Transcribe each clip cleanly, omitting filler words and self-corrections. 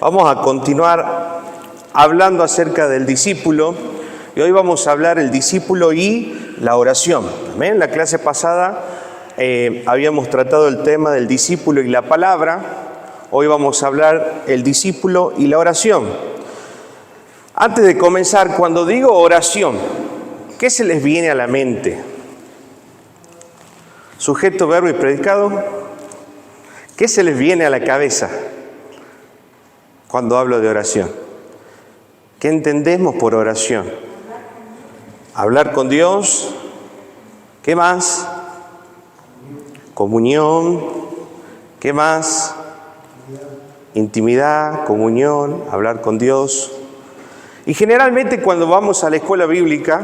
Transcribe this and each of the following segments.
Vamos a continuar hablando acerca del discípulo y hoy vamos a hablar el discípulo y la oración. ¿Amén? En la clase pasada habíamos tratado el tema del discípulo y la palabra. Hoy vamos a hablar el discípulo y la oración. Antes de comenzar, cuando digo oración, ¿qué se les viene a la mente? Sujeto, verbo y predicado. ¿Qué se les viene a la cabeza cuando hablo de oración? ¿Qué entendemos por oración? Hablar con Dios. ¿Qué más? Comunión. ¿Qué más? Intimidad, comunión, hablar con Dios. Y generalmente cuando vamos a la escuela bíblica,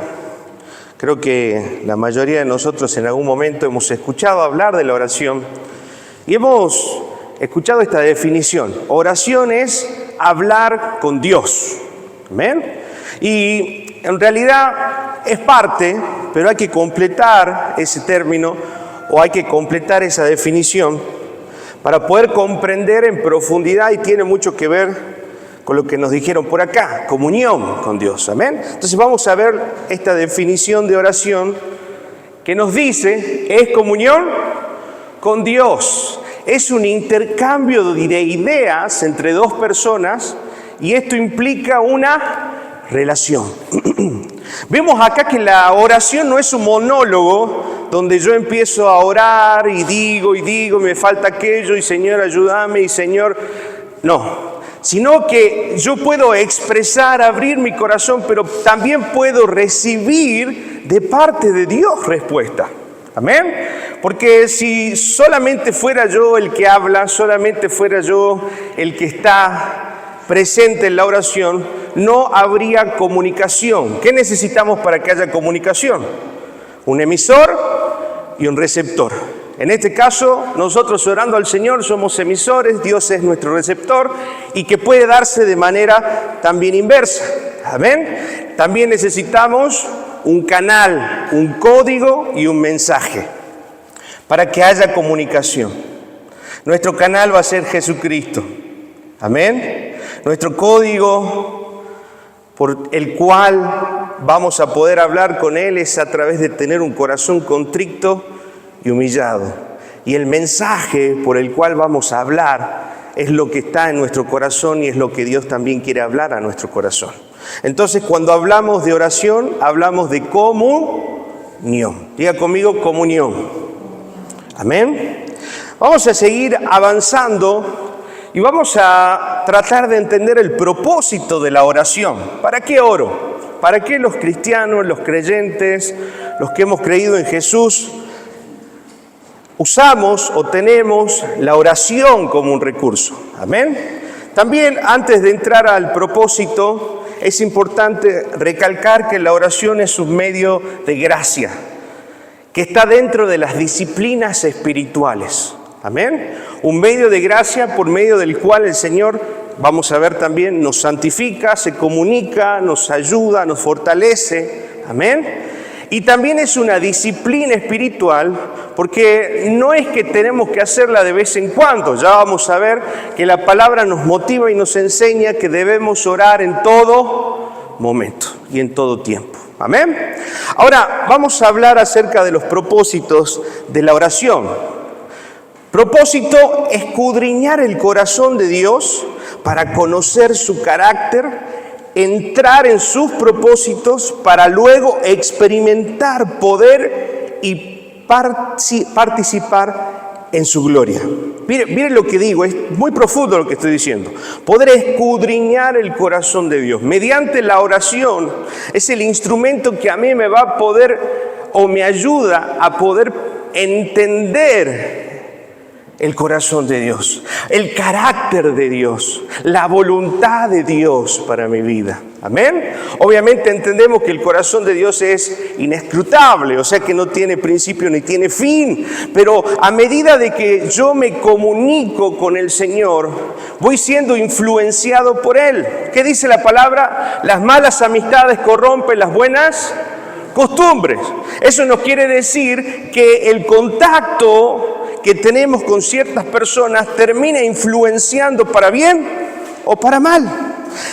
creo que la mayoría de nosotros en algún momento hemos escuchado hablar de la oración y hemos escuchado esta definición. Oración es hablar con Dios. ¿Amén? Y en realidad es parte, pero hay que completar ese término o hay que completar esa definición para poder comprender en profundidad, y tiene mucho que ver con lo que nos dijeron por acá, comunión con Dios. ¿Amén? Entonces vamos a ver esta definición de oración que nos dice, es comunión con Dios. Es un intercambio de ideas entre dos personas y esto implica una relación. Vemos acá que la oración no es un monólogo donde yo empiezo a orar y digo, me falta aquello y Señor ayúdame y Señor... No, sino que yo puedo expresar, abrir mi corazón, pero también puedo recibir de parte de Dios respuesta. ¿Amén? Porque si solamente fuera yo el que habla, solamente fuera yo el que está presente en la oración, no habría comunicación. ¿Qué necesitamos para que haya comunicación? Un emisor y un receptor. En este caso, nosotros orando al Señor somos emisores, Dios es nuestro receptor y que puede darse de manera también inversa. ¿Amén? También necesitamos un canal, un código y un mensaje para que haya comunicación. Nuestro canal va a ser Jesucristo. Amén. Nuestro código por el cual vamos a poder hablar con Él es a través de tener un corazón contrito y humillado. Y el mensaje por el cual vamos a hablar es lo que está en nuestro corazón y es lo que Dios también quiere hablar a nuestro corazón. Entonces, cuando hablamos de oración, hablamos de comunión. Diga conmigo, comunión. Amén. Vamos a seguir avanzando y vamos a tratar de entender el propósito de la oración. ¿Para qué oro? ¿Para qué los cristianos, los creyentes, los que hemos creído en Jesús, usamos o tenemos la oración como un recurso? Amén. También, antes de entrar al propósito, es importante recalcar que la oración es un medio de gracia, que está dentro de las disciplinas espirituales. Amén. Un medio de gracia por medio del cual el Señor, vamos a ver también, nos santifica, se comunica, nos ayuda, nos fortalece. Amén. Y también es una disciplina espiritual porque no es que tenemos que hacerla de vez en cuando. Ya vamos a ver que la palabra nos motiva y nos enseña que debemos orar en todo momento y en todo tiempo. Amén. Ahora vamos a hablar acerca de los propósitos de la oración. Propósito, escudriñar el corazón de Dios para conocer su carácter, entrar en sus propósitos para luego experimentar poder y participar en su gloria. Miren lo que digo, es muy profundo lo que estoy diciendo. Poder escudriñar el corazón de Dios. Mediante la oración es el instrumento que a mí me va a poder o me ayuda a poder entender el corazón de Dios, el carácter de Dios, la voluntad de Dios para mi vida. Amén. Obviamente entendemos que el corazón de Dios es inescrutable, o sea que no tiene principio ni tiene fin. Pero a medida de que yo me comunico con el Señor, voy siendo influenciado por Él. ¿Qué dice la palabra? Las malas amistades corrompen las buenas Costumbres. Eso no quiere decir que el contacto que tenemos con ciertas personas termina influenciando para bien o para mal.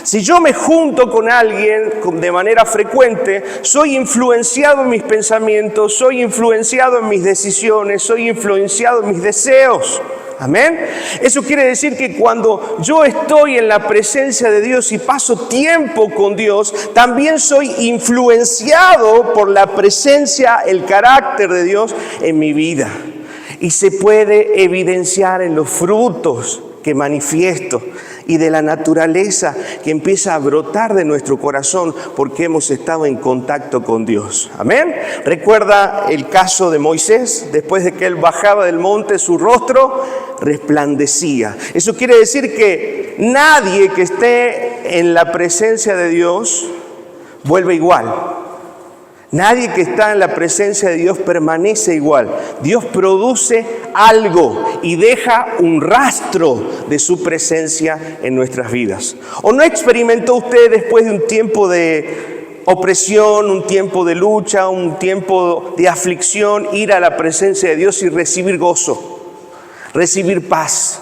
Si yo me junto con alguien de manera frecuente, soy influenciado en mis pensamientos, soy influenciado en mis decisiones, soy influenciado en mis deseos. Amén. Eso quiere decir que cuando yo estoy en la presencia de Dios y paso tiempo con Dios, también soy influenciado por la presencia, el carácter de Dios en mi vida. Y se puede evidenciar en los frutos que manifiesto y de la naturaleza que empieza a brotar de nuestro corazón porque hemos estado en contacto con Dios. Amén. ¿Recuerda el caso de Moisés? Después de que él bajaba del monte, su rostro resplandecía. Eso quiere decir que nadie que esté en la presencia de Dios vuelve igual. Nadie que está en la presencia de Dios permanece igual. Dios produce algo y deja un rastro de su presencia en nuestras vidas. ¿O no experimentó usted después de un tiempo de opresión, un tiempo de lucha, un tiempo de aflicción, ir a la presencia de Dios y recibir gozo, recibir paz,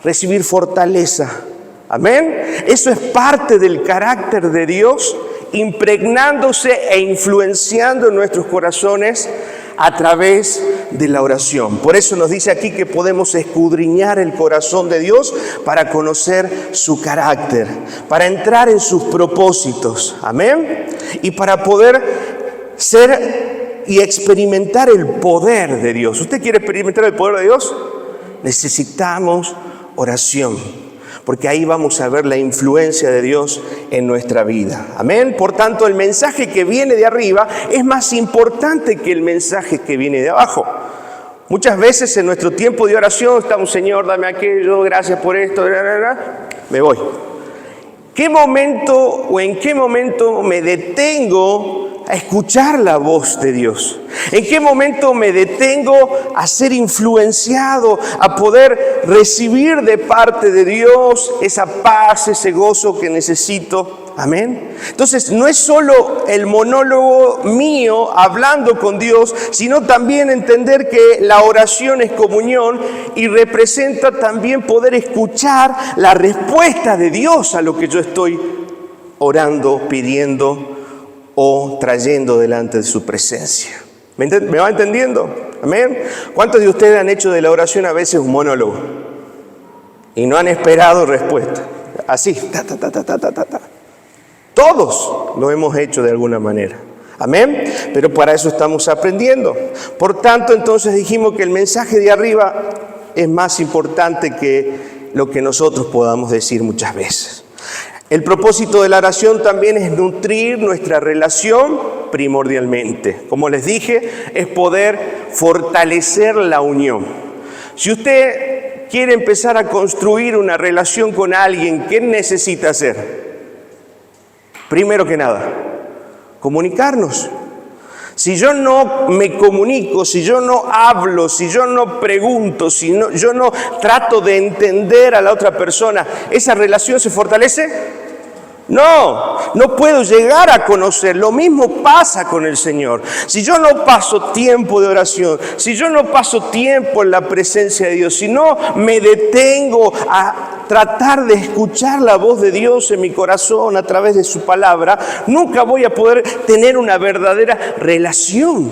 recibir fortaleza? Amén. Eso es parte del carácter de Dios, impregnándose e influenciando en nuestros corazones a través de la oración. Por eso nos dice aquí que podemos escudriñar el corazón de Dios para conocer su carácter, para entrar en sus propósitos. Amén. Y para poder ser y experimentar el poder de Dios. ¿Usted quiere experimentar el poder de Dios? Necesitamos oración, porque ahí vamos a ver la influencia de Dios en nuestra vida. Amén. Por tanto, el mensaje que viene de arriba es más importante que el mensaje que viene de abajo. Muchas veces en nuestro tiempo de oración estamos, Señor, dame aquello, gracias por esto, me voy. ¿Qué momento o en qué momento me detengo a escuchar la voz de Dios? ¿En qué momento me detengo a ser influenciado, a poder recibir de parte de Dios esa paz, ese gozo que necesito? Amén. Entonces, no es solo el monólogo mío hablando con Dios, sino también entender que la oración es comunión y representa también poder escuchar la respuesta de Dios a lo que yo estoy orando, pidiendo o trayendo delante de su presencia. ¿Me va entendiendo? Amén. ¿Cuántos de ustedes han hecho de la oración a veces un monólogo y no han esperado respuesta? Así, Todos lo hemos hecho de alguna manera. Amén. Pero para eso estamos aprendiendo. Por tanto, entonces dijimos que el mensaje de arriba es más importante que lo que nosotros podamos decir muchas veces. El propósito de la oración también es nutrir nuestra relación primordialmente. Como les dije, es poder fortalecer la unión. Si usted quiere empezar a construir una relación con alguien, ¿qué necesita hacer? Primero que nada, comunicarnos. Si yo no me comunico, si yo no hablo, si yo no pregunto, yo no trato de entender a la otra persona, ¿esa relación se fortalece? No puedo llegar a conocer. Lo mismo pasa con el Señor. Si yo no paso tiempo de oración, si yo no paso tiempo en la presencia de Dios, si no me detengo a tratar de escuchar la voz de Dios en mi corazón a través de su palabra, nunca voy a poder tener una verdadera relación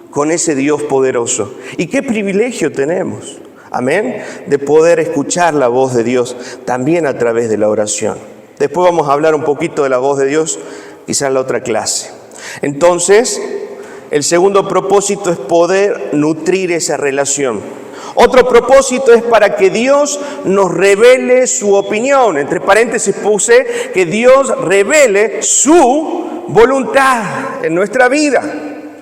con ese Dios poderoso. Y qué privilegio tenemos, amén, de poder escuchar la voz de Dios también a través de la oración. Después vamos a hablar un poquito de la voz de Dios, quizás en la otra clase. Entonces, el segundo propósito es poder nutrir esa relación. Otro propósito es para que Dios nos revele su opinión. Entre paréntesis puse que Dios revele su voluntad en nuestra vida.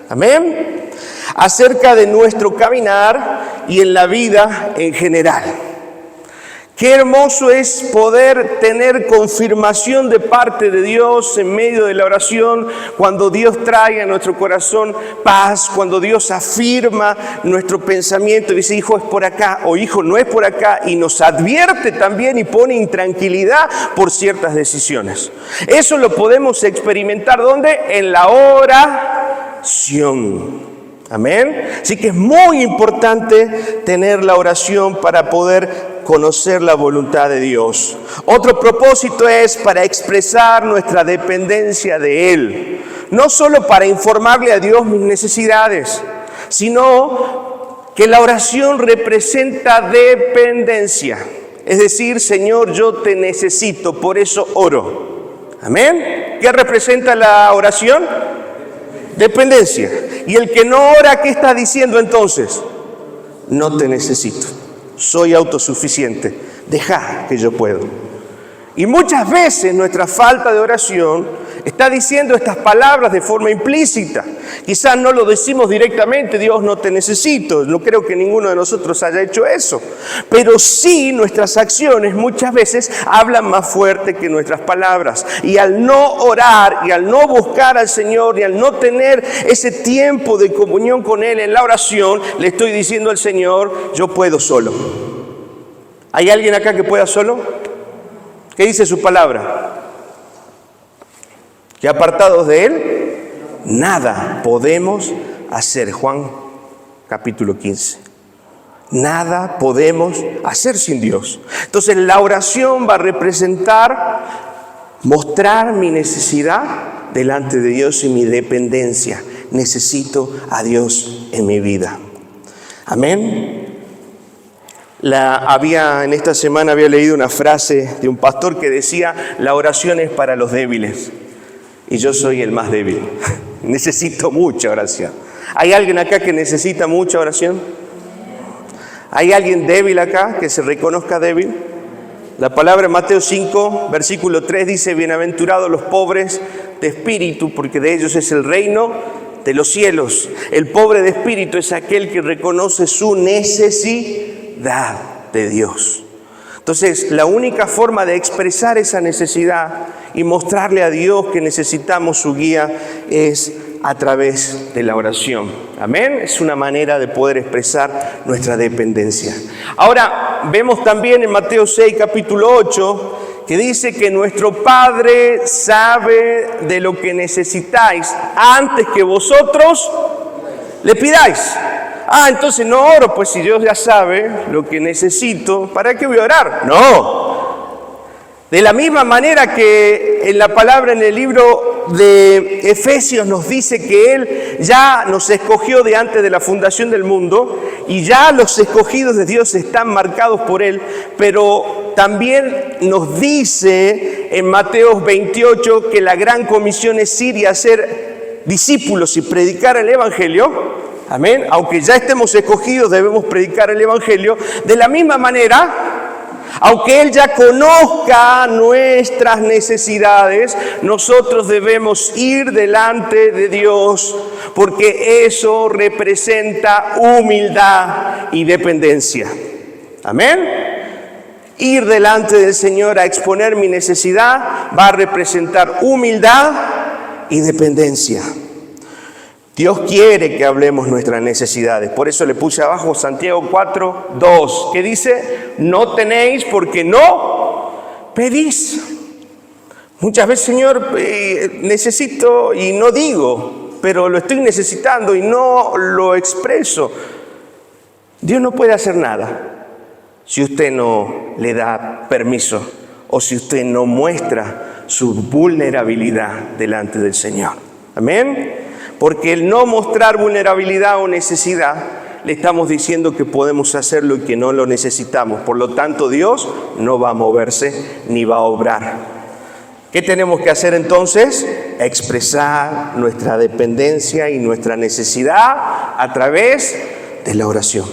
Amén. Acerca de nuestro caminar y en la vida en general. Qué hermoso es poder tener confirmación de parte de Dios en medio de la oración, cuando Dios trae a nuestro corazón paz, cuando Dios afirma nuestro pensamiento y dice, hijo, es por acá, o hijo, no es por acá, y nos advierte también y pone intranquilidad por ciertas decisiones. Eso lo podemos experimentar, ¿dónde? En la hora oración. Amén. Así que es muy importante tener la oración para poder conocer la voluntad de Dios. Otro propósito es para expresar nuestra dependencia de Él. No solo para informarle a Dios mis necesidades, sino que la oración representa dependencia. Es decir, Señor, yo te necesito, por eso oro. Amén. ¿Qué representa la oración? Dependencia. Y el que no ora, ¿qué está diciendo entonces? No te necesito, soy autosuficiente, deja que yo puedo. Y muchas veces nuestra falta de oración está diciendo estas palabras de forma implícita. Quizás no lo decimos directamente, Dios no te necesito, no creo que ninguno de nosotros haya hecho eso. Pero sí nuestras acciones muchas veces hablan más fuerte que nuestras palabras. Y al no orar y al no buscar al Señor y al no tener ese tiempo de comunión con Él en la oración, le estoy diciendo al Señor, yo puedo solo. ¿Hay alguien acá que pueda solo? ¿Qué dice su palabra? Que apartados de Él, nada podemos hacer. Juan capítulo 15. Nada podemos hacer sin Dios. Entonces la oración va a representar, mostrar mi necesidad delante de Dios y mi dependencia. Necesito a Dios en mi vida. Amén. En esta semana había leído una frase de un pastor que decía, la oración es para los débiles. Y yo soy el más débil. Necesito mucha oración. ¿Hay alguien acá que necesita mucha oración? ¿Hay alguien débil acá que se reconozca débil? La palabra en Mateo 5, versículo 3 dice, bienaventurados los pobres de espíritu, porque de ellos es el reino de los cielos. El pobre de espíritu es aquel que reconoce su necesidad de Dios. Entonces, la única forma de expresar esa necesidad y mostrarle a Dios que necesitamos su guía es a través de la oración. Amén. Es una manera de poder expresar nuestra dependencia. Ahora, vemos también en Mateo 6, capítulo 8, que dice que nuestro Padre sabe de lo que necesitáis antes que vosotros le pidáis. Entonces no oro, pues si Dios ya sabe lo que necesito, ¿para qué voy a orar? No. De la misma manera que en la palabra en el libro de Efesios nos dice que Él ya nos escogió de antes de la fundación del mundo y ya los escogidos de Dios están marcados por Él, pero también nos dice en Mateo 28 que la gran comisión es ir y hacer discípulos y predicar el Evangelio. Amén. Aunque ya estemos escogidos, debemos predicar el Evangelio. De la misma manera, aunque Él ya conozca nuestras necesidades, nosotros debemos ir delante de Dios, porque eso representa humildad y dependencia. Amén. Ir delante del Señor a exponer mi necesidad va a representar humildad y dependencia. Dios quiere que hablemos nuestras necesidades. Por eso le puse abajo Santiago 4, 2, que dice, no tenéis porque no pedís. Muchas veces, Señor, necesito y no digo, pero lo estoy necesitando y no lo expreso. Dios no puede hacer nada si usted no le da permiso o si usted no muestra su vulnerabilidad delante del Señor. Amén. Porque el no mostrar vulnerabilidad o necesidad, le estamos diciendo que podemos hacerlo y que no lo necesitamos. Por lo tanto, Dios no va a moverse ni va a obrar. ¿Qué tenemos que hacer entonces? Expresar nuestra dependencia y nuestra necesidad a través de la oración.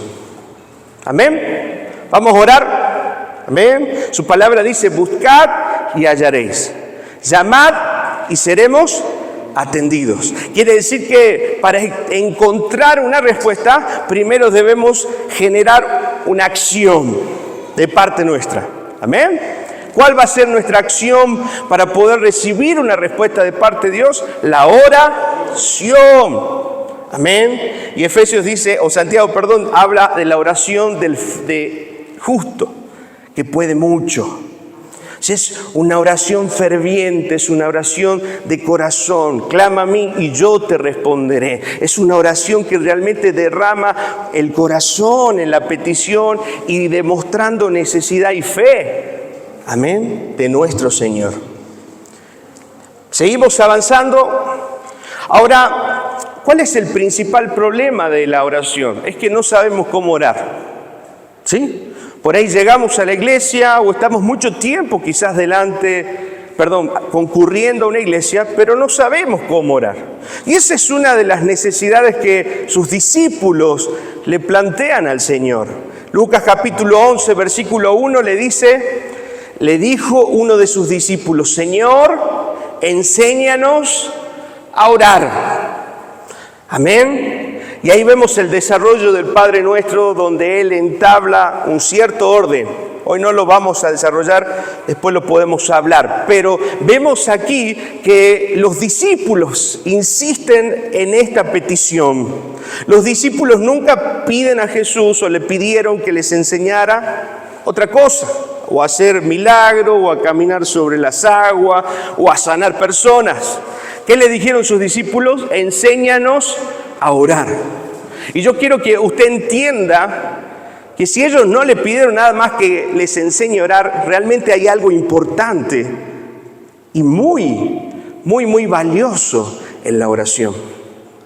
Amén. Vamos a orar. Amén. Su palabra dice, buscad y hallaréis. Llamad y seremos atendidos. Quiere decir que para encontrar una respuesta, primero debemos generar una acción de parte nuestra. Amén. ¿Cuál va a ser nuestra acción para poder recibir una respuesta de parte de Dios? La oración. Amén. Y Efesios dice, o Santiago, perdón, habla de la oración de justo, que puede mucho. Si es una oración ferviente, es una oración de corazón. Clama a mí y yo te responderé. Es una oración que realmente derrama el corazón en la petición y demostrando necesidad y fe. Amén. De nuestro Señor. Seguimos avanzando. Ahora, ¿cuál es el principal problema de la oración? Es que no sabemos cómo orar. ¿Sí? Por ahí llegamos a la iglesia o estamos mucho tiempo quizás concurriendo a una iglesia, pero no sabemos cómo orar. Y esa es una de las necesidades que sus discípulos le plantean al Señor. Lucas capítulo 11, versículo 1 le dijo uno de sus discípulos: Señor, enséñanos a orar. Amén. Y ahí vemos el desarrollo del Padre Nuestro, donde Él entabla un cierto orden. Hoy no lo vamos a desarrollar, después lo podemos hablar. Pero vemos aquí que los discípulos insisten en esta petición. Los discípulos nunca piden a Jesús o le pidieron que les enseñara otra cosa, o a hacer milagro, o a caminar sobre las aguas, o a sanar personas. ¿Qué le dijeron sus discípulos? Enséñanos a orar. Y yo quiero que usted entienda que si ellos no le pidieron nada más que les enseñe a orar, realmente hay algo importante y muy valioso en la oración.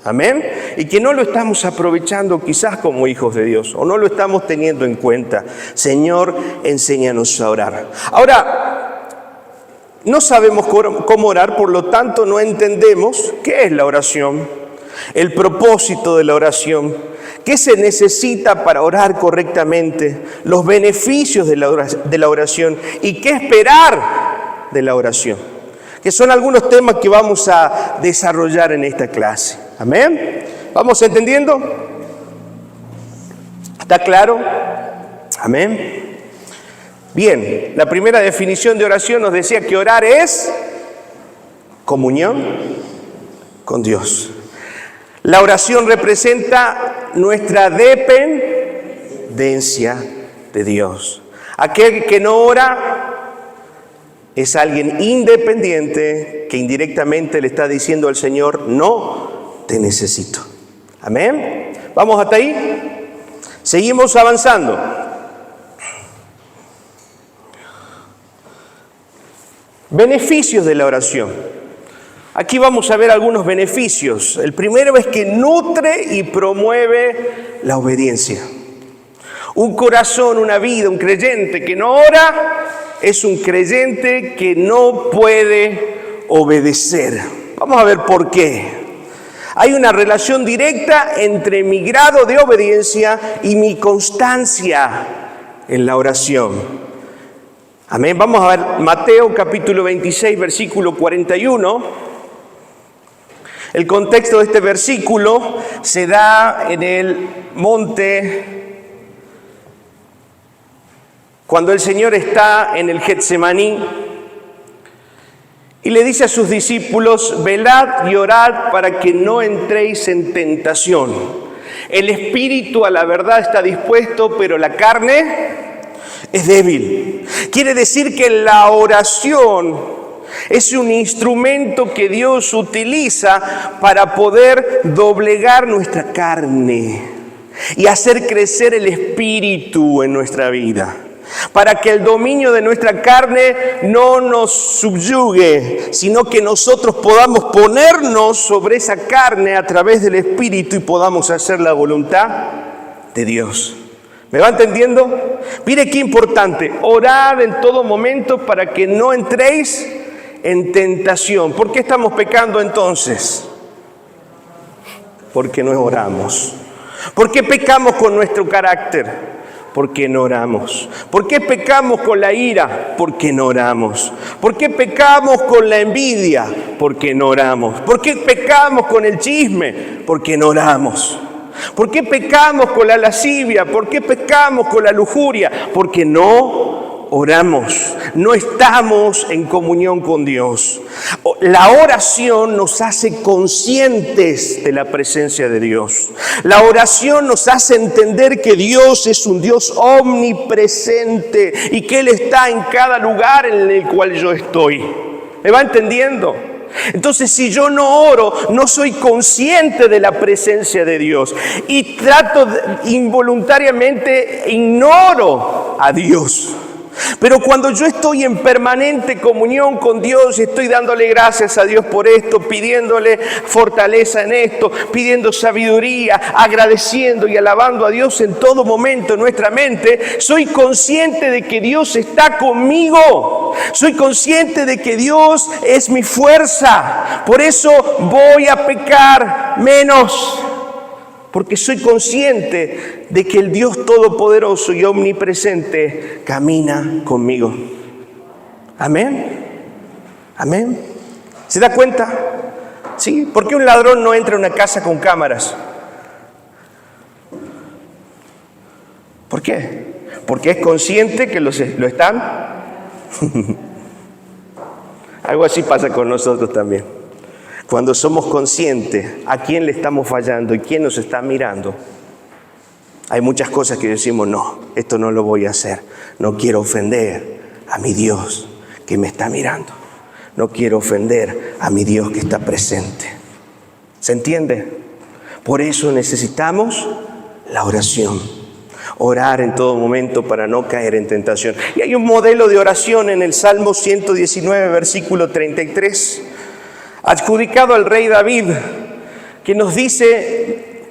Amén. Y que no lo estamos aprovechando quizás como hijos de Dios, o no lo estamos teniendo en cuenta. Señor, enséñanos a orar. Ahora, no sabemos cómo orar, por lo tanto no entendemos qué es la oración, el propósito de la oración, qué se necesita para orar correctamente, los beneficios de la oración y qué esperar de la oración, que son algunos temas que vamos a desarrollar en esta clase. Amén. ¿Vamos entendiendo? ¿Está claro? Amén. Bien, la primera definición de oración nos decía que orar es comunión con Dios. La oración representa nuestra dependencia de Dios. Aquel que no ora es alguien independiente que indirectamente le está diciendo al Señor: no te necesito. Amén. ¿Vamos hasta ahí? Seguimos avanzando. Beneficios de la oración. Aquí vamos a ver algunos beneficios. El primero es que nutre y promueve la obediencia. Un corazón, una vida, un creyente que no ora es un creyente que no puede obedecer. Vamos a ver por qué. Hay una relación directa entre mi grado de obediencia y mi constancia en la oración. Amén. Vamos a ver Mateo capítulo 26, versículo 41. El contexto de este versículo se da en el monte, cuando el Señor está en el Getsemaní y le dice a sus discípulos: velad y orad para que no entréis en tentación. El espíritu a la verdad está dispuesto, pero la carne es débil. Quiere decir que la oración es un instrumento que Dios utiliza para poder doblegar nuestra carne y hacer crecer el espíritu en nuestra vida, para que el dominio de nuestra carne no nos subyugue, sino que nosotros podamos ponernos sobre esa carne a través del espíritu y podamos hacer la voluntad de Dios. ¿Me va entendiendo? Mire qué importante: orad en todo momento para que no entréis en tentación. ¿Por qué estamos pecando entonces? Porque no oramos. ¿Por qué pecamos con nuestro carácter? Porque no oramos. ¿Por qué pecamos con la ira? Porque no oramos. ¿Por qué pecamos con la envidia? Porque no oramos. ¿Por qué pecamos con el chisme? Porque no oramos. ¿Por qué pecamos con la lascivia? ¿Por qué pecamos con la lujuria? Porque no oramos, no estamos en comunión con Dios. La oración nos hace conscientes de la presencia de Dios. La oración nos hace entender que Dios es un Dios omnipresente y que Él está en cada lugar en el cual yo estoy. ¿Me va entendiendo? Entonces, si yo no oro, no soy consciente de la presencia de Dios y involuntariamente ignoro a Dios. Pero cuando yo estoy en permanente comunión con Dios y estoy dándole gracias a Dios por esto, pidiéndole fortaleza en esto, pidiendo sabiduría, agradeciendo y alabando a Dios en todo momento en nuestra mente, soy consciente de que Dios está conmigo. Soy consciente de que Dios es mi fuerza. Por eso voy a pecar menos. Porque soy consciente de que el Dios Todopoderoso y Omnipresente camina conmigo. Amén. Amén. ¿Se da cuenta? ¿Sí? ¿Por qué un ladrón no entra a una casa con cámaras? ¿Por qué? Porque es consciente que lo están. Algo así pasa con nosotros también. Cuando somos conscientes a quién le estamos fallando y quién nos está mirando, hay muchas cosas que decimos, no, esto no lo voy a hacer. No quiero ofender a mi Dios que me está mirando. No quiero ofender a mi Dios que está presente. ¿Se entiende? Por eso necesitamos la oración. Orar en todo momento para no caer en tentación. Y hay un modelo de oración en el Salmo 119, versículo 33. Adjudicado al rey David, que nos dice,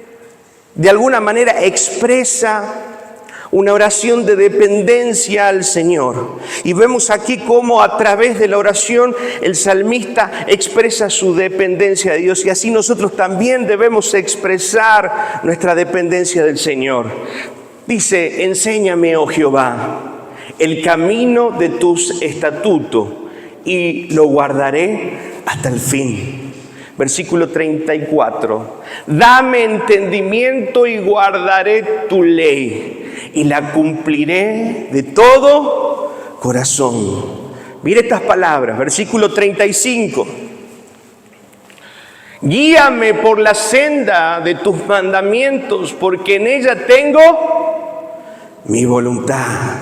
de alguna manera expresa una oración de dependencia al Señor. Y vemos aquí cómo a través de la oración el salmista expresa su dependencia de Dios. Y así nosotros también debemos expresar nuestra dependencia del Señor. Dice, enséñame, oh Jehová, el camino de tus estatutos y lo guardaré hasta el fin. Versículo 34. Dame entendimiento y guardaré tu ley y la cumpliré de todo corazón. Mire estas palabras. Versículo 35. Guíame por la senda de tus mandamientos, porque en ella tengo mi voluntad.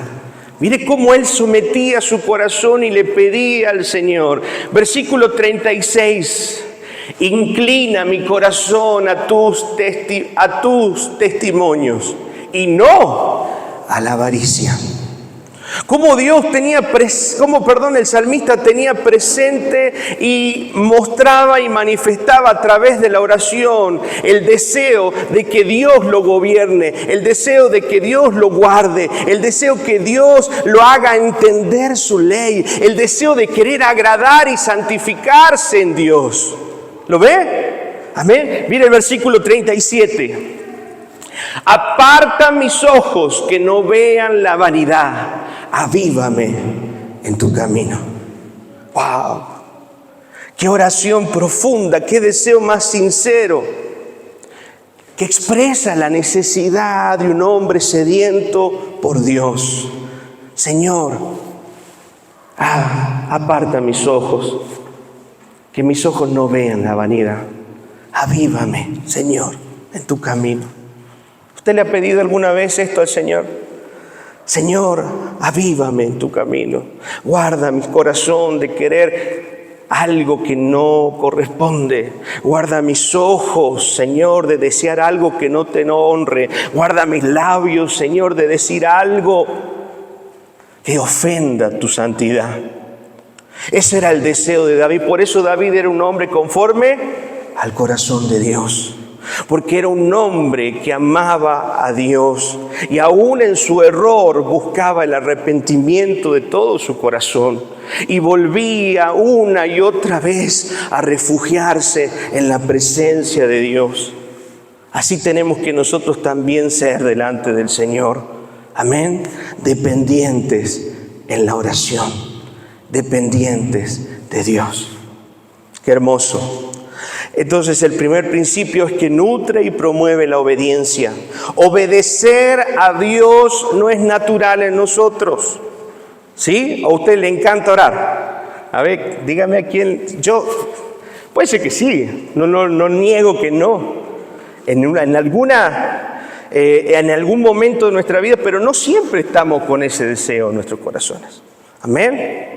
Mire cómo él sometía su corazón y le pedía al Señor. Versículo 36. Inclina mi corazón a tus testimonios y no a la avaricia. El salmista tenía presente y mostraba y manifestaba a través de la oración el deseo de que Dios lo gobierne, el deseo de que Dios lo guarde, el deseo que Dios lo haga entender su ley, el deseo de querer agradar y santificarse en Dios. ¿Lo ve? Amén. Mire el versículo 37. Aparta mis ojos que no vean la vanidad. Avívame en tu camino. ¡Wow! ¡Qué oración profunda! ¡Qué deseo más sincero! Que expresa la necesidad de un hombre sediento por Dios. Señor, aparta mis ojos, que mis ojos no vean la vanidad. Avívame, Señor, en tu camino. ¿Usted le ha pedido alguna vez esto al Señor? Señor, avívame en tu camino. Guarda mi corazón de querer algo que no corresponde. Guarda mis ojos, Señor, de desear algo que no te honre. Guarda mis labios, Señor, de decir algo que ofenda tu santidad. Ese era el deseo de David. Por eso David era un hombre conforme al corazón de Dios. Porque era un hombre que amaba a Dios y aún en su error buscaba el arrepentimiento de todo su corazón y volvía una y otra vez a refugiarse en la presencia de Dios. Así tenemos que nosotros también ser delante del Señor. Amén. Dependientes en la oración, dependientes de Dios. Qué hermoso. Entonces el primer principio es que nutre y promueve la obediencia. Obedecer a Dios no es natural en nosotros. ¿Sí? ¿O a usted le encanta orar? A ver, dígame a quién. Puede ser que sí, no niego que no. En algún momento de nuestra vida, pero no siempre estamos con ese deseo en nuestros corazones. Amén.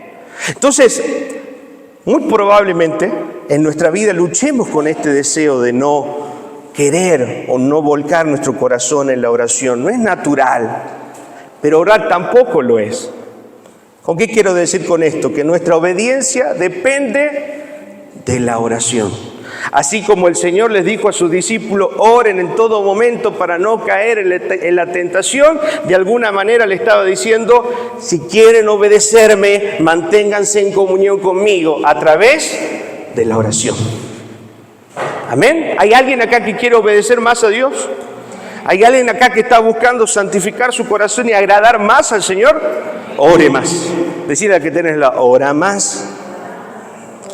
Entonces, muy probablemente en nuestra vida luchemos con este deseo de no querer o no volcar nuestro corazón en la oración. No es natural, pero orar tampoco lo es. ¿Con qué quiero decir con esto? Que nuestra obediencia depende de la oración. Así como el Señor les dijo a sus discípulos, oren en todo momento para no caer en la tentación, de alguna manera le estaba diciendo, si quieren obedecerme, manténganse en comunión conmigo a través de la oración. Amén. ¿Hay alguien acá que quiere obedecer más a Dios? ¿Hay alguien acá que está buscando santificar su corazón y agradar más al Señor? Ore más. Decir al que tenés ora más.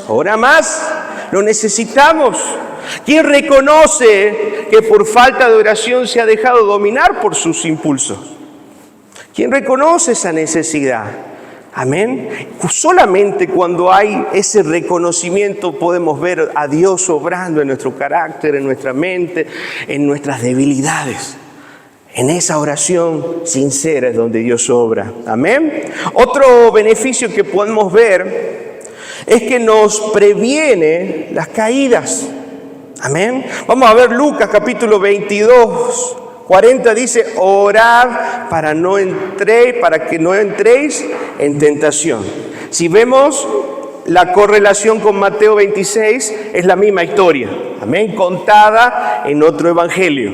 Ora más. Lo necesitamos. ¿Quién reconoce que por falta de oración se ha dejado dominar por sus impulsos? ¿Quién reconoce esa necesidad? Amén. Solamente cuando hay ese reconocimiento podemos ver a Dios obrando en nuestro carácter, en nuestra mente, en nuestras debilidades. En esa oración sincera es donde Dios obra. Amén. Otro beneficio que podemos ver es que nos previene las caídas. Amén. Vamos a ver Lucas capítulo 22, 40 dice, orad para que no entréis en tentación. Si vemos la correlación con Mateo 26, es la misma historia. Amén. Contada en otro evangelio.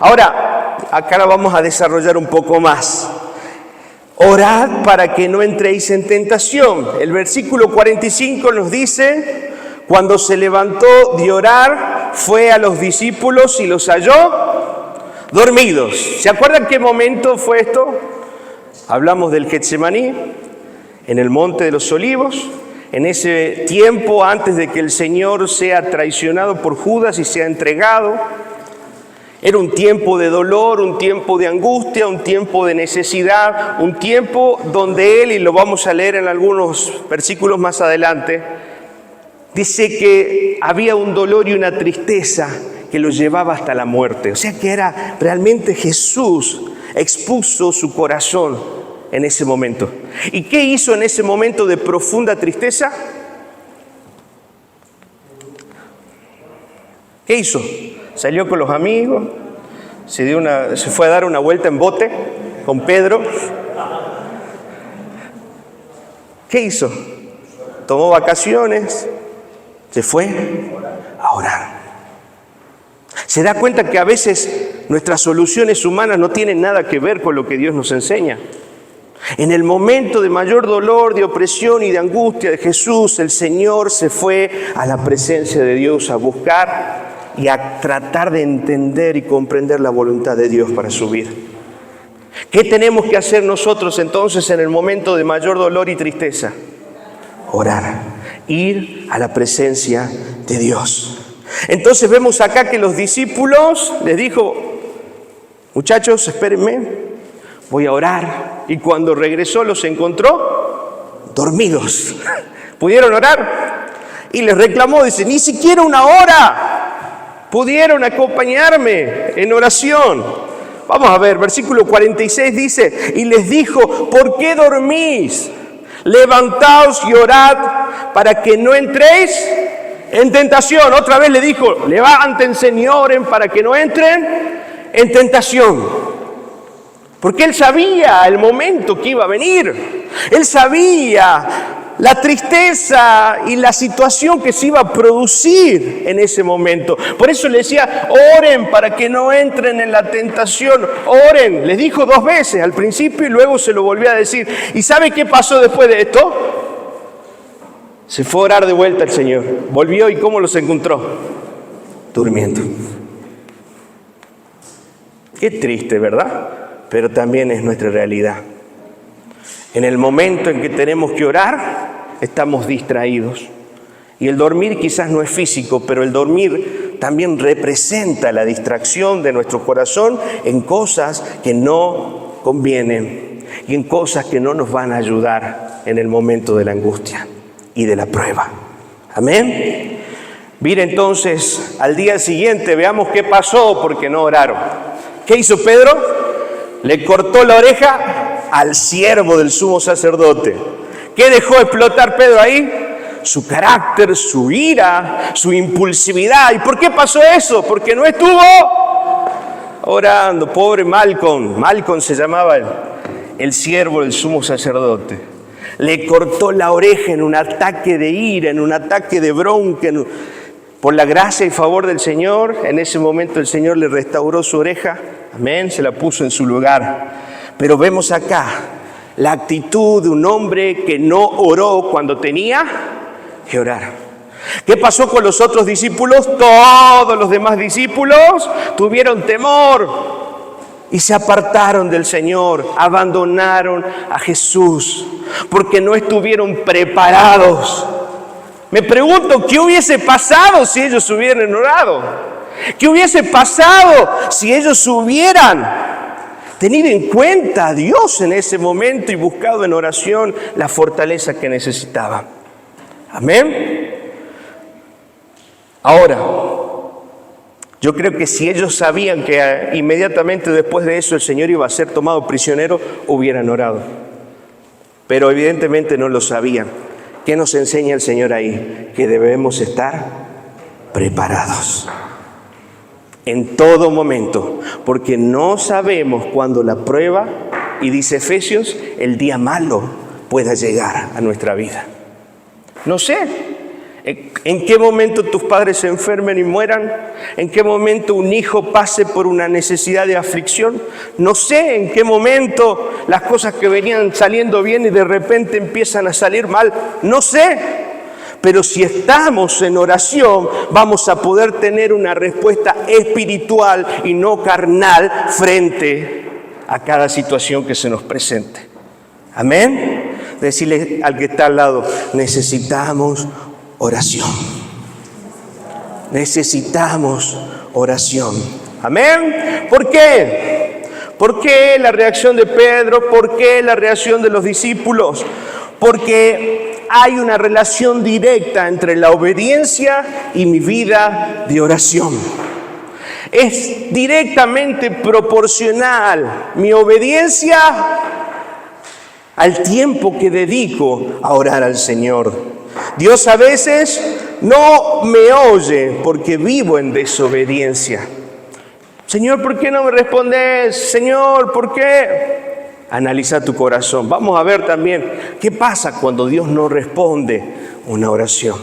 Ahora, acá la vamos a desarrollar un poco más. Orad para que no entréis en tentación. El versículo 45 nos dice, cuando se levantó de orar, fue a los discípulos y los halló dormidos. ¿Se acuerdan qué momento fue esto? Hablamos del Getsemaní, en el Monte de los Olivos, en ese tiempo antes de que el Señor sea traicionado por Judas y sea entregado. Era un tiempo de dolor, un tiempo de angustia, un tiempo de necesidad, un tiempo donde Él, y lo vamos a leer en algunos versículos más adelante, dice que había un dolor y una tristeza que lo llevaba hasta la muerte. O sea que era realmente Jesús expuso su corazón en ese momento. ¿Y qué hizo en ese momento de profunda tristeza? ¿Qué hizo? Salió con los amigos, se fue a dar una vuelta en bote con Pedro. ¿Qué hizo? Tomó vacaciones, se fue a orar. ¿Se da cuenta que a veces nuestras soluciones humanas no tienen nada que ver con lo que Dios nos enseña? En el momento de mayor dolor, de opresión y de angustia de Jesús, el Señor se fue a la presencia de Dios a buscar y a tratar de entender y comprender la voluntad de Dios para su vida. ¿Qué tenemos que hacer nosotros entonces en el momento de mayor dolor y tristeza? Orar, ir a la presencia de Dios. Entonces vemos acá que los discípulos les dijo, muchachos, espérenme, voy a orar. Y cuando regresó los encontró dormidos. ¿Pudieron orar? Y les reclamó, dice, ni siquiera una hora pudieron acompañarme en oración. Vamos a ver, versículo 46 dice, y les dijo, ¿por qué dormís? Levantaos y orad para que no entréis en tentación. Otra vez le dijo, levántense y oren para que no entren en tentación. Porque él sabía el momento que iba a venir. Él sabía la tristeza y la situación que se iba a producir en ese momento. Por eso le decía, oren para que no entren en la tentación. Oren. Les dijo 2 veces al principio y luego se lo volvió a decir. ¿Y sabe qué pasó después de esto? Se fue a orar de vuelta el Señor. Volvió y ¿cómo los encontró? Durmiendo. Qué triste, ¿verdad? Pero también es nuestra realidad. En el momento en que tenemos que orar, estamos distraídos. Y el dormir quizás no es físico, pero el dormir también representa la distracción de nuestro corazón en cosas que no convienen. y en cosas que no nos van a ayudar en el momento de la angustia y de la prueba. Amén. Mira entonces, al día siguiente, veamos qué pasó porque no oraron. ¿Qué hizo Pedro? Le cortó la oreja al siervo del sumo sacerdote. ¿Qué dejó explotar Pedro ahí? Su carácter, su ira, su impulsividad. ¿Y por qué pasó eso? Porque no estuvo orando. Pobre Malcolm. Malcolm se llamaba el siervo del sumo sacerdote. Le cortó la oreja en un ataque de ira, en un ataque de bronca. Por la gracia y favor del Señor, en ese momento el Señor le restauró su oreja. Amén, se la puso en su lugar. Pero vemos acá la actitud de un hombre que no oró cuando tenía que orar. ¿Qué pasó con los otros discípulos? Todos los demás discípulos tuvieron temor y se apartaron del Señor, abandonaron a Jesús, porque no estuvieron preparados. Me pregunto, ¿qué hubiese pasado si ellos hubieran orado? ¿Qué hubiese pasado si ellos hubieran tenido en cuenta a Dios en ese momento y buscado en oración la fortaleza que necesitaban? Amén. Ahora, yo creo que si ellos sabían que inmediatamente después de eso el Señor iba a ser tomado prisionero, hubieran orado. Pero evidentemente no lo sabían. ¿Qué nos enseña el Señor ahí? Que debemos estar preparados en todo momento, porque no sabemos cuándo la prueba, y dice Efesios, el día malo pueda llegar a nuestra vida. No sé en qué momento tus padres se enfermen y mueran, en qué momento un hijo pase por una necesidad de aflicción, no sé en qué momento las cosas que venían saliendo bien y de repente empiezan a salir mal, no sé. Pero si estamos en oración, vamos a poder tener una respuesta espiritual y no carnal frente a cada situación que se nos presente. Amén. Decirle al que está al lado, necesitamos oración. Necesitamos oración. Amén. ¿Por qué? ¿Por qué la reacción de Pedro? ¿Por qué la reacción de los discípulos? Porque hay una relación directa entre la obediencia y mi vida de oración. Es directamente proporcional mi obediencia al tiempo que dedico a orar al Señor. Dios a veces no me oye porque vivo en desobediencia. Señor, ¿por qué no me respondes? Señor, ¿por qué? Analiza tu corazón. Vamos a ver también qué pasa cuando Dios no responde una oración.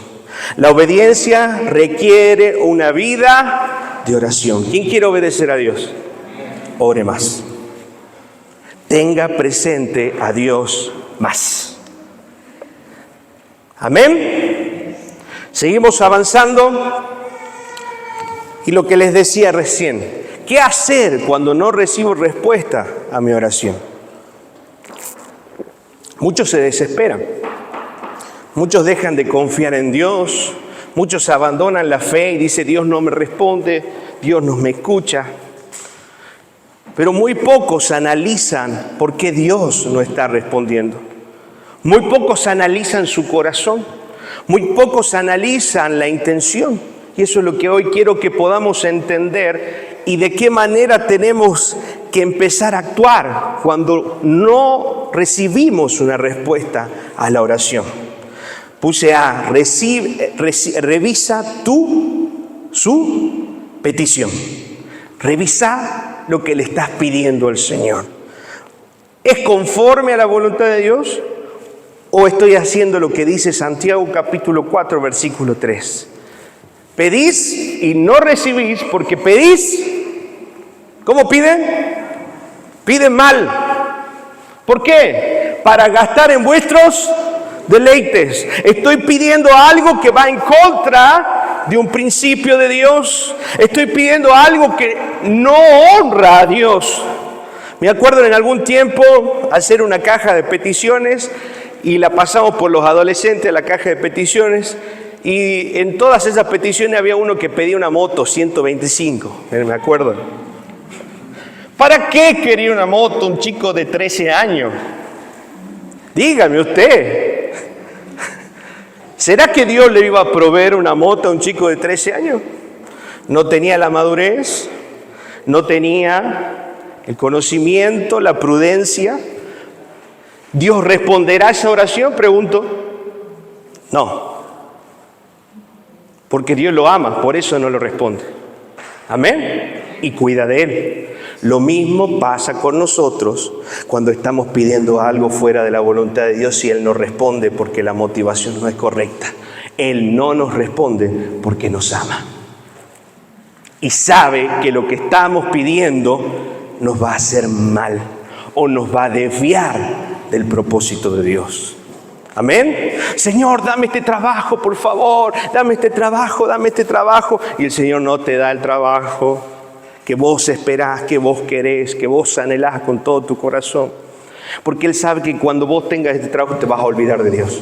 La obediencia requiere una vida de oración. ¿Quién quiere obedecer a Dios? Ore más. Tenga presente a Dios más. Amén. Seguimos avanzando. Y lo que les decía recién, ¿qué hacer cuando no recibo respuesta a mi oración? Muchos se desesperan, muchos dejan de confiar en Dios, muchos abandonan la fe y dicen, Dios no me responde, Dios no me escucha. Pero muy pocos analizan por qué Dios no está respondiendo. Muy pocos analizan su corazón, muy pocos analizan la intención. Y eso es lo que hoy quiero que podamos entender y de qué manera tenemos que empezar a actuar cuando no recibimos una respuesta a la oración. Puse A, revisa su petición. Revisa lo que le estás pidiendo al Señor. ¿Es conforme a la voluntad de Dios? ¿O estoy haciendo lo que dice Santiago capítulo 4, versículo 3? Pedís y no recibís porque pedís. ¿Cómo piden? Piden mal. ¿Por qué? Para gastar en vuestros deleites. Estoy pidiendo algo que va en contra de un principio de Dios. Estoy pidiendo algo que no honra a Dios. Me acuerdo en algún tiempo hacer una caja de peticiones y la pasamos por los adolescentes a la caja de peticiones. Y en todas esas peticiones había uno que pedía una moto 125, me acuerdo. ¿Para qué quería una moto un chico de 13 años? Dígame usted. ¿Será que Dios le iba a proveer una moto a un chico de 13 años? No tenía la madurez, no tenía el conocimiento, la prudencia. ¿Dios responderá a esa oración? Pregunto. No. Porque Dios lo ama, por eso no lo responde. Amén. Y cuida de él. Lo mismo pasa con nosotros cuando estamos pidiendo algo fuera de la voluntad de Dios y Él no responde porque la motivación no es correcta. Él no nos responde porque nos ama. Y sabe que lo que estamos pidiendo nos va a hacer mal o nos va a desviar del propósito de Dios. Amén. Señor, dame este trabajo, por favor. Dame este trabajo, dame este trabajo. Y el Señor no te da el trabajo que vos esperás, que vos querés, que vos anhelás con todo tu corazón. Porque Él sabe que cuando vos tengas este trabajo te vas a olvidar de Dios.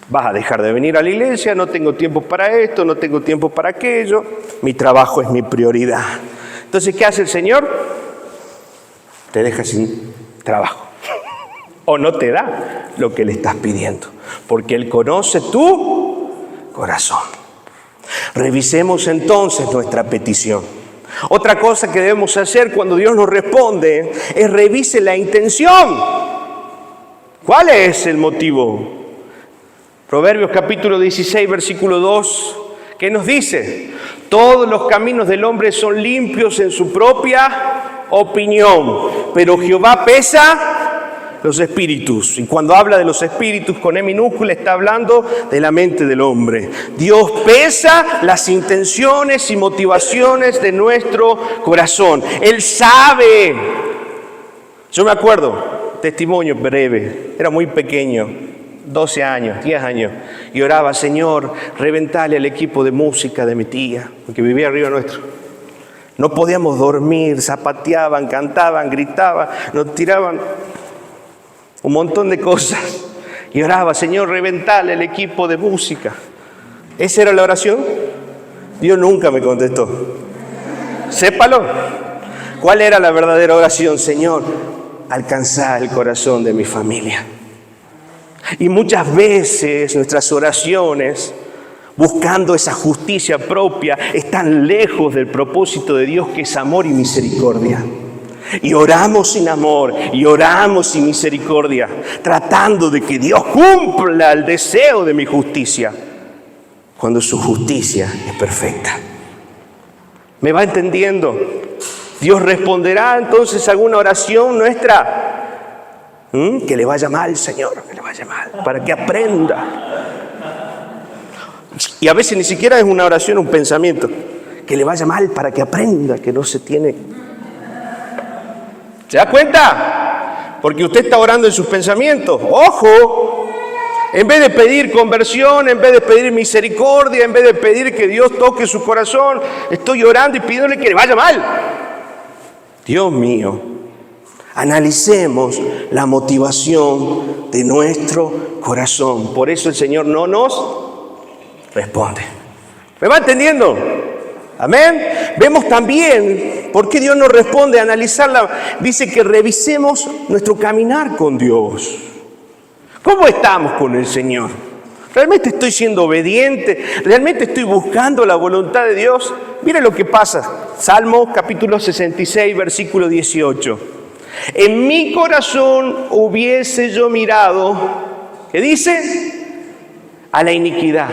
Vas a dejar de venir a la iglesia, no tengo tiempo para esto, no tengo tiempo para aquello. Mi trabajo es mi prioridad. Entonces, ¿qué hace el Señor? Te deja sin trabajo. O no te da lo que le estás pidiendo. Porque Él conoce tu corazón. Revisemos entonces nuestra petición. Otra cosa que debemos hacer cuando Dios nos responde es revise la intención. ¿Cuál es el motivo? Proverbios capítulo 16, versículo 2, ¿qué nos dice? Todos los caminos del hombre son limpios en su propia opinión, pero Jehová pesa los espíritus. Y cuando habla de los espíritus con E minúscula está hablando de la mente del hombre. Dios pesa las intenciones y motivaciones de nuestro corazón. Él sabe. Yo me acuerdo, testimonio breve, era muy pequeño, 12 años, 10 años, y oraba, Señor, reventale al equipo de música de mi tía, porque vivía arriba nuestro. No podíamos dormir, zapateaban, cantaban, gritaban, nos tiraban un montón de cosas. Y oraba, Señor, reventale el equipo de música. ¿Esa era la oración? Dios nunca me contestó. Sépalo. ¿Cuál era la verdadera oración? Señor, alcanza el corazón de mi familia. Y muchas veces nuestras oraciones, buscando esa justicia propia, están lejos del propósito de Dios, que es amor y misericordia. Y oramos sin amor, y oramos sin misericordia, tratando de que Dios cumpla el deseo de mi justicia, cuando su justicia es perfecta. ¿Me va entendiendo? Dios responderá entonces a alguna oración nuestra. Que le vaya mal, Señor, que le vaya mal, para que aprenda. Y a veces ni siquiera es una oración, un pensamiento. Que le vaya mal para que aprenda que no se tiene. ¿Se da cuenta? Porque usted está orando en sus pensamientos. ¡Ojo! En vez de pedir conversión, en vez de pedir misericordia, en vez de pedir que Dios toque su corazón, estoy orando y pidiéndole que le vaya mal. Dios mío, analicemos la motivación de nuestro corazón. Por eso el Señor no nos responde. ¿Me va entendiendo? Amén. Vemos también por qué Dios nos responde. Analizarla. Dice que revisemos nuestro caminar con Dios. ¿Cómo estamos con el Señor? ¿Realmente estoy siendo obediente? ¿Realmente estoy buscando la voluntad de Dios? Mire lo que pasa. Salmo capítulo 66, versículo 18. En mi corazón hubiese yo mirado, ¿qué dice? A la iniquidad.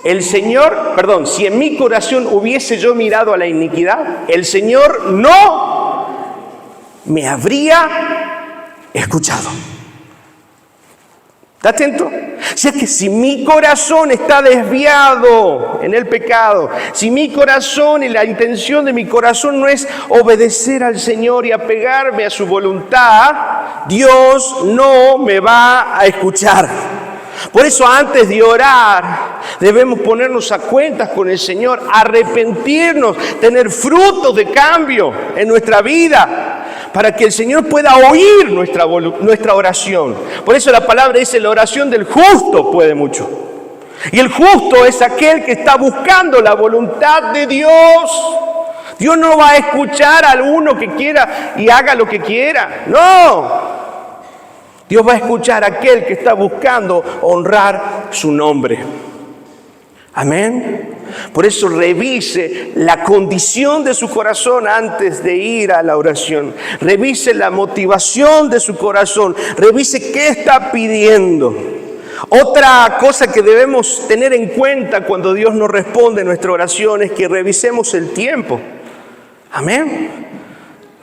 El Señor, si en mi corazón hubiese yo mirado a la iniquidad, el Señor no me habría escuchado. ¿Está atento? O sea que si mi corazón está desviado en el pecado, si mi corazón y la intención de mi corazón no es obedecer al Señor y apegarme a su voluntad, Dios no me va a escuchar. Por eso antes de orar debemos ponernos a cuentas con el Señor, arrepentirnos, tener frutos de cambio en nuestra vida para que el Señor pueda oír nuestra oración. Por eso la palabra dice, la oración del justo puede mucho. Y el justo es aquel que está buscando la voluntad de Dios. Dios no va a escuchar a uno que quiera y haga lo que quiera. No. Dios va a escuchar a aquel que está buscando honrar su nombre. Amén. Por eso revise la condición de su corazón antes de ir a la oración. Revise la motivación de su corazón. Revise qué está pidiendo. Otra cosa que debemos tener en cuenta cuando Dios nos responde nuestra oración es que revisemos el tiempo. Amén.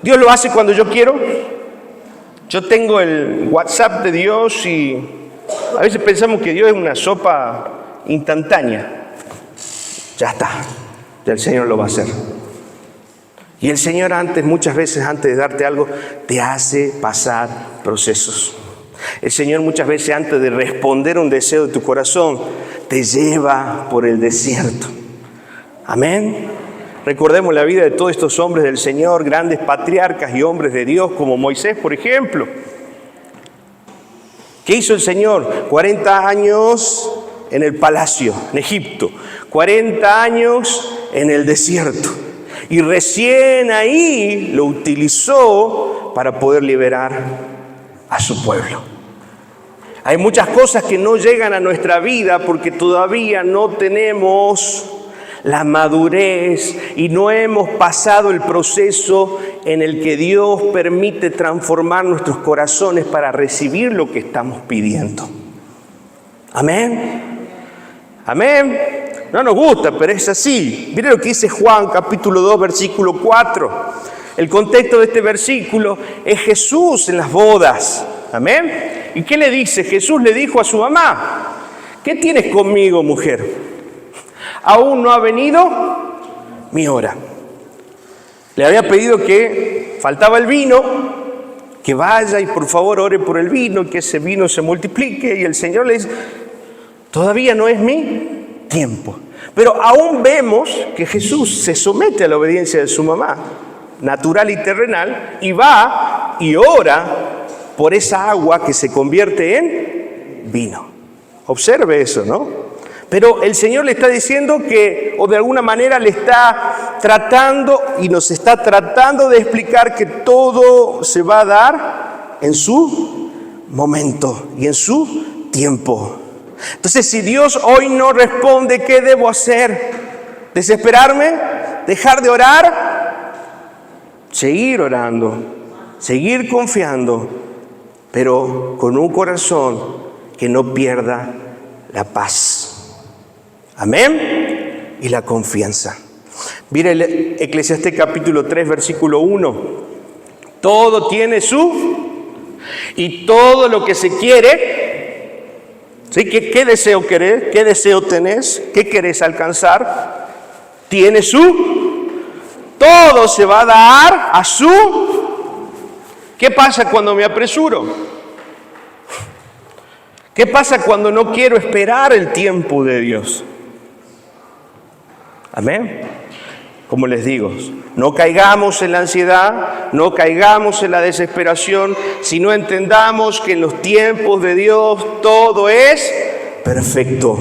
Dios lo hace cuando yo quiero. Yo tengo el WhatsApp de Dios y a veces pensamos que Dios es una sopa instantánea. Ya está, ya el Señor lo va a hacer. Y el Señor muchas veces antes de darte algo, te hace pasar procesos. El Señor muchas veces antes de responder un deseo de tu corazón, te lleva por el desierto. Amén. Recordemos la vida de todos estos hombres del Señor, grandes patriarcas y hombres de Dios, como Moisés, por ejemplo. ¿Qué hizo el Señor? 40 años en el palacio, en Egipto. 40 años en el desierto. Y recién ahí lo utilizó para poder liberar a su pueblo. Hay muchas cosas que no llegan a nuestra vida porque todavía no tenemos la madurez y no hemos pasado el proceso en el que Dios permite transformar nuestros corazones para recibir lo que estamos pidiendo. Amén. Amén. No nos gusta, pero es así. Mire lo que dice Juan, capítulo 2, versículo 4. El contexto de este versículo es Jesús en las bodas. Amén. ¿Y qué le dice? Jesús le dijo a su mamá: ¿qué tienes conmigo, mujer? Aún no ha venido mi hora. Le había pedido que faltaba el vino, que vaya y por favor ore por el vino, que ese vino se multiplique. Y el Señor le dice: todavía no es mi tiempo. Pero aún vemos que Jesús se somete a la obediencia de su mamá, natural y terrenal, y va y ora por esa agua que se convierte en vino. Observe eso, ¿no? Pero el Señor le está diciendo que, o de alguna manera le está tratando y nos está tratando de explicar que todo se va a dar en su momento y en su tiempo. Entonces, si Dios hoy no responde, ¿qué debo hacer? ¿Desesperarme? ¿Dejar de orar? Seguir orando, seguir confiando, pero con un corazón que no pierda la paz. Amén. Y la confianza. Mire el Eclesiastés capítulo 3, versículo 1. Todo tiene y todo lo que se quiere. ¿Sí? ¿Qué deseo querés? ¿Qué deseo tenés? ¿Qué querés alcanzar? Tiene todo se va a dar a ¿Qué pasa cuando me apresuro? ¿Qué pasa cuando no quiero esperar el tiempo de Dios? Amén. Como les digo, no caigamos en la ansiedad, no caigamos en la desesperación, sino entendamos que en los tiempos de Dios todo es perfecto.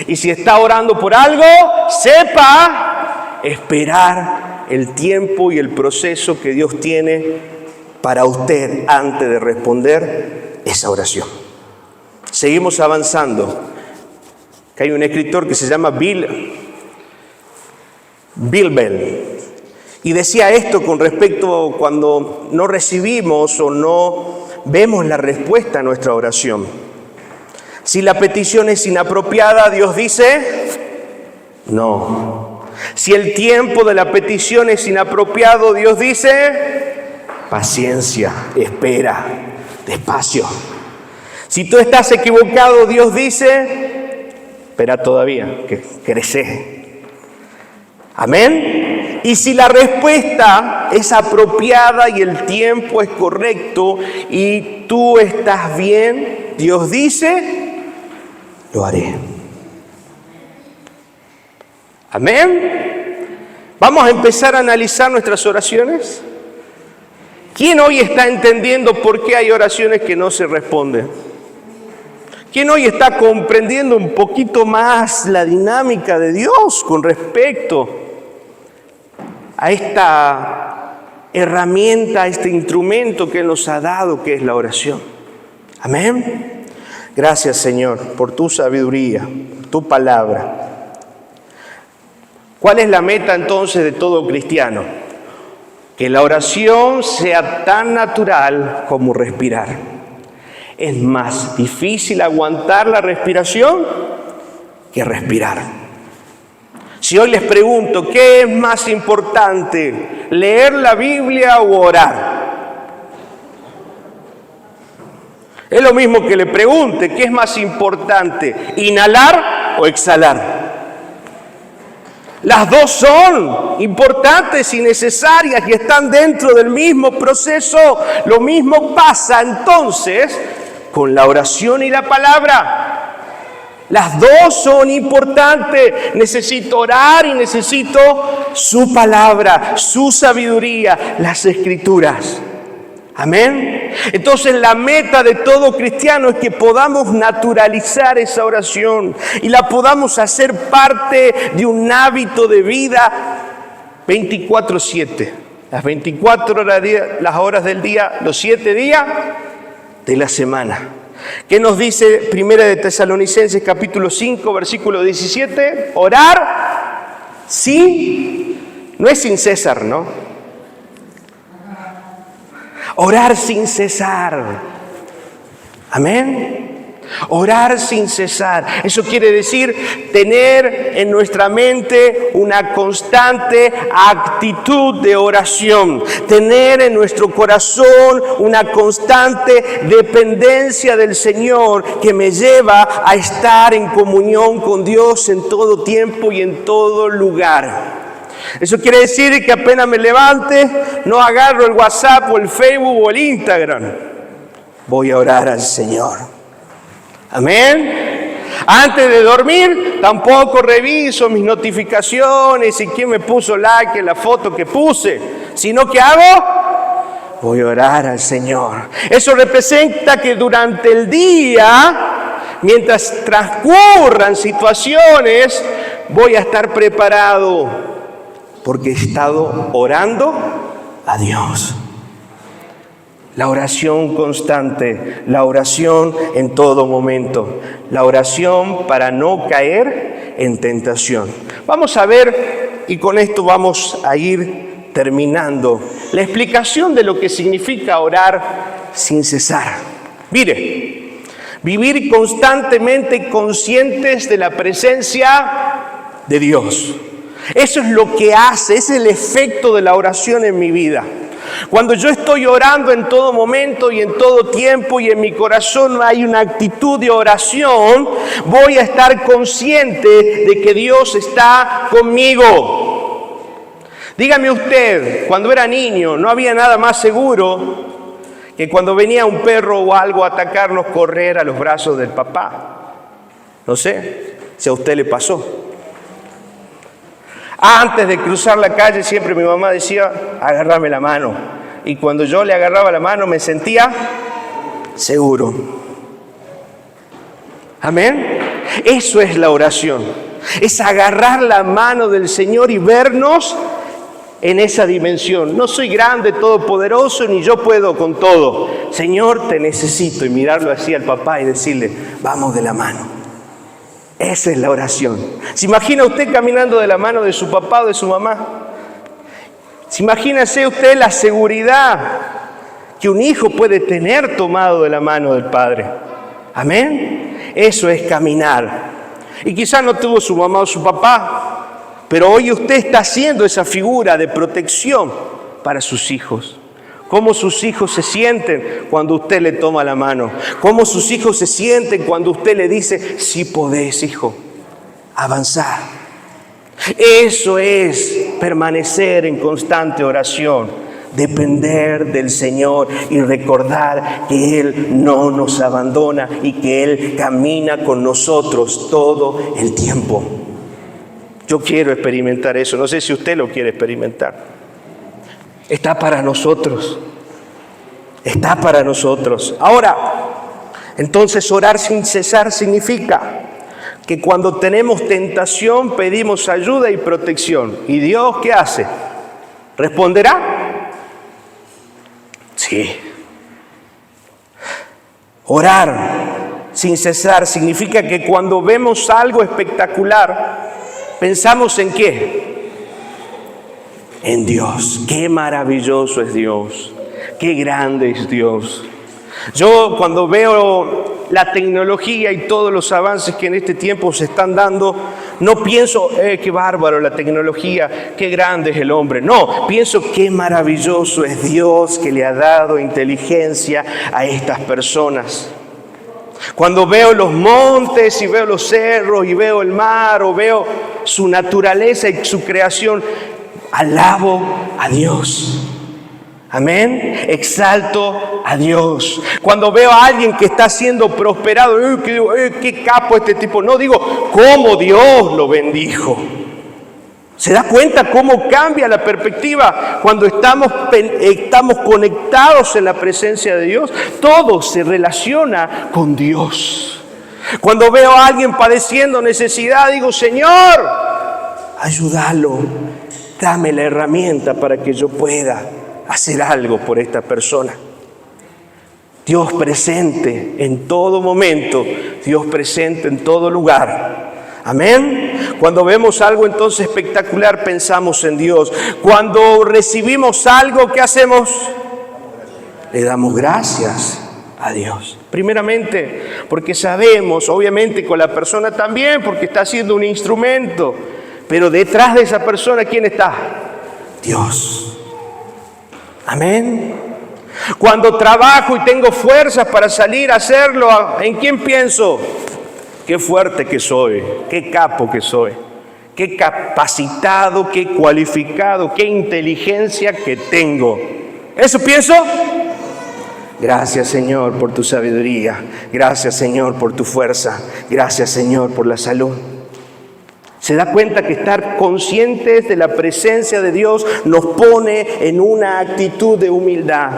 Y si está orando por algo, sepa esperar el tiempo y el proceso que Dios tiene para usted antes de responder esa oración. Seguimos avanzando. Que hay un escritor que se llama Bill Bell, y decía esto con respecto cuando no recibimos o no vemos la respuesta a nuestra oración. Si la petición es inapropiada, Dios dice no. Si el tiempo de la petición es inapropiado, Dios dice paciencia, espera, despacio. Si tú estás equivocado, Dios dice espera todavía, que crece. Amén. Y si la respuesta es apropiada y el tiempo es correcto y tú estás bien, Dios dice, lo haré. Amén. Vamos a empezar a analizar nuestras oraciones. ¿Quién hoy está entendiendo por qué hay oraciones que no se responden? ¿Quién hoy está comprendiendo un poquito más la dinámica de Dios con respecto a esta herramienta, a este instrumento que Él nos ha dado, que es la oración. Amén. Gracias, Señor, por tu sabiduría, tu palabra. ¿Cuál es la meta entonces de todo cristiano? Que la oración sea tan natural como respirar. Es más difícil aguantar la respiración que respirar. Si hoy les pregunto, ¿qué es más importante? ¿Leer la Biblia o orar? Es lo mismo que le pregunte, ¿qué es más importante? ¿Inhalar o exhalar? Las dos son importantes y necesarias y están dentro del mismo proceso. Lo mismo pasa entonces con la oración y la palabra. Las dos son importantes. Necesito orar y necesito su palabra, su sabiduría, las Escrituras. Amén. Entonces la meta de todo cristiano es que podamos naturalizar esa oración y la podamos hacer parte de un hábito de vida 24/7. Las 24 horas del día, los 7 días de la semana. ¿Qué nos dice 1 de Tesalonicenses capítulo 5, versículo 17? Orar no es sin cesar, ¿no? Orar sin cesar. Amén. Orar sin cesar. Eso quiere decir tener en nuestra mente una constante actitud de oración. Tener en nuestro corazón una constante dependencia del Señor que me lleva a estar en comunión con Dios en todo tiempo y en todo lugar. Eso quiere decir que apenas me levante, no agarro el WhatsApp o el Facebook o el Instagram. Voy a orar al Señor. Amén. Antes de dormir, tampoco reviso mis notificaciones y quién me puso like en la foto que puse. Sino que hago, voy a orar al Señor. Eso representa que durante el día, mientras transcurran situaciones, voy a estar preparado. Porque he estado orando a Dios. La oración constante, la oración en todo momento, la oración para no caer en tentación. Vamos a ver, y con esto vamos a ir terminando, la explicación de lo que significa orar sin cesar. Mire, vivir constantemente conscientes de la presencia de Dios. Eso es lo que hace, es el efecto de la oración en mi vida. Cuando yo estoy orando en todo momento y en todo tiempo y en mi corazón hay una actitud de oración, voy a estar consciente de que Dios está conmigo. Dígame usted, cuando era niño no había nada más seguro que cuando venía un perro o algo a atacarnos, correr a los brazos del papá. No sé si a usted le pasó. Antes de cruzar la calle siempre mi mamá decía, agárrame la mano. Y cuando yo le agarraba la mano me sentía seguro. Amén. Eso es la oración. Es agarrar la mano del Señor y vernos en esa dimensión. No soy grande, todopoderoso, ni yo puedo con todo. Señor, te necesito. Y mirarlo así al papá y decirle, vamos de la mano. Esa es la oración. ¿Se imagina usted caminando de la mano de su papá o de su mamá? ¿Se imagina usted la seguridad que un hijo puede tener tomado de la mano del padre? Amén. Eso es caminar. Y quizás no tuvo su mamá o su papá, pero hoy usted está haciendo esa figura de protección para sus hijos. Cómo sus hijos se sienten cuando usted le toma la mano. Cómo sus hijos se sienten cuando usted le dice, sí podés, hijo, avanzar. Eso es permanecer en constante oración, depender del Señor y recordar que Él no nos abandona y que Él camina con nosotros todo el tiempo. Yo quiero experimentar eso, no sé si usted lo quiere experimentar. Está para nosotros. Está para nosotros. Ahora, entonces orar sin cesar significa que cuando tenemos tentación pedimos ayuda y protección. ¿Y Dios qué hace? ¿Responderá? Sí. Orar sin cesar significa que cuando vemos algo espectacular, pensamos ¿en qué? En Dios. Qué maravilloso es Dios. Qué grande es Dios. Yo cuando veo la tecnología y todos los avances que en este tiempo se están dando, no pienso, qué bárbaro la tecnología, qué grande es el hombre. No, pienso qué maravilloso es Dios que le ha dado inteligencia a estas personas. Cuando veo los montes y veo los cerros y veo el mar o veo su naturaleza y su creación, alabo a Dios. Amén. Exalto a Dios. Cuando veo a alguien que está siendo prosperado, qué capo este tipo. No digo, cómo Dios lo bendijo. ¿Se da cuenta cómo cambia la perspectiva cuando estamos conectados en la presencia de Dios? Todo se relaciona con Dios. Cuando veo a alguien padeciendo necesidad, digo, Señor, ayúdalo. Dame la herramienta para que yo pueda hacer algo por esta persona. Dios presente en todo momento, Dios presente en todo lugar. Amén. Cuando vemos algo entonces espectacular, pensamos en Dios. Cuando recibimos algo, ¿qué hacemos? Le damos gracias a Dios. Primeramente, porque sabemos, obviamente con la persona también, porque está siendo un instrumento. Pero detrás de esa persona, ¿quién está? Dios. Amén. Cuando trabajo y tengo fuerzas para salir a hacerlo, ¿en quién pienso? Qué fuerte que soy, qué capo que soy, qué capacitado, qué cualificado, qué inteligencia que tengo. ¿Eso pienso? Gracias, Señor, por tu sabiduría. Gracias, Señor, por tu fuerza. Gracias, Señor, por la salud. ¿Se da cuenta que estar conscientes de la presencia de Dios nos pone en una actitud de humildad?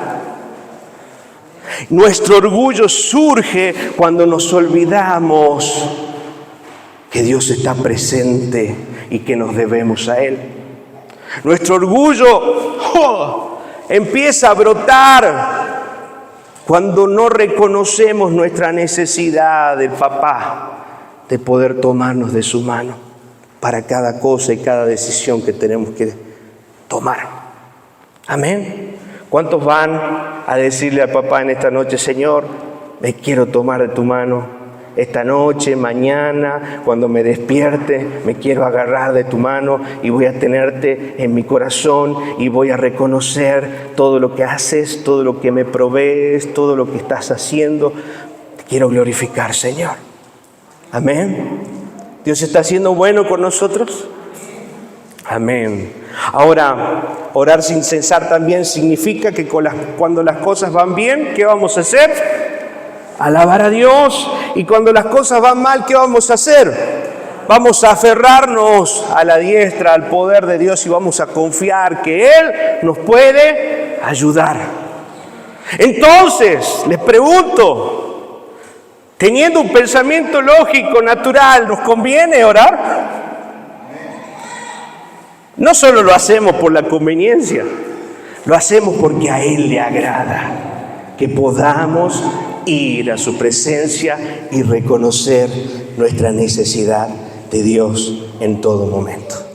Nuestro orgullo surge cuando nos olvidamos que Dios está presente y que nos debemos a Él. Nuestro orgullo empieza a brotar cuando no reconocemos nuestra necesidad del papá de poder tomarnos de su mano para cada cosa y cada decisión que tenemos que tomar. Amén. ¿Cuántos van a decirle al papá en esta noche, Señor, me quiero tomar de tu mano esta noche, mañana, cuando me despierte, me quiero agarrar de tu mano y voy a tenerte en mi corazón y voy a reconocer todo lo que haces, todo lo que me provees, todo lo que estás haciendo? Te quiero glorificar, Señor. Amén. ¿Dios está siendo bueno con nosotros? Amén. Ahora, orar sin cesar también significa que cuando las cosas van bien, ¿qué vamos a hacer? Alabar a Dios. Y cuando las cosas van mal, ¿qué vamos a hacer? Vamos a aferrarnos a la diestra, al poder de Dios y vamos a confiar que Él nos puede ayudar. Entonces, les pregunto, teniendo un pensamiento lógico, natural, ¿nos conviene orar? No solo lo hacemos por la conveniencia, lo hacemos porque a Él le agrada que podamos ir a su presencia y reconocer nuestra necesidad de Dios en todo momento.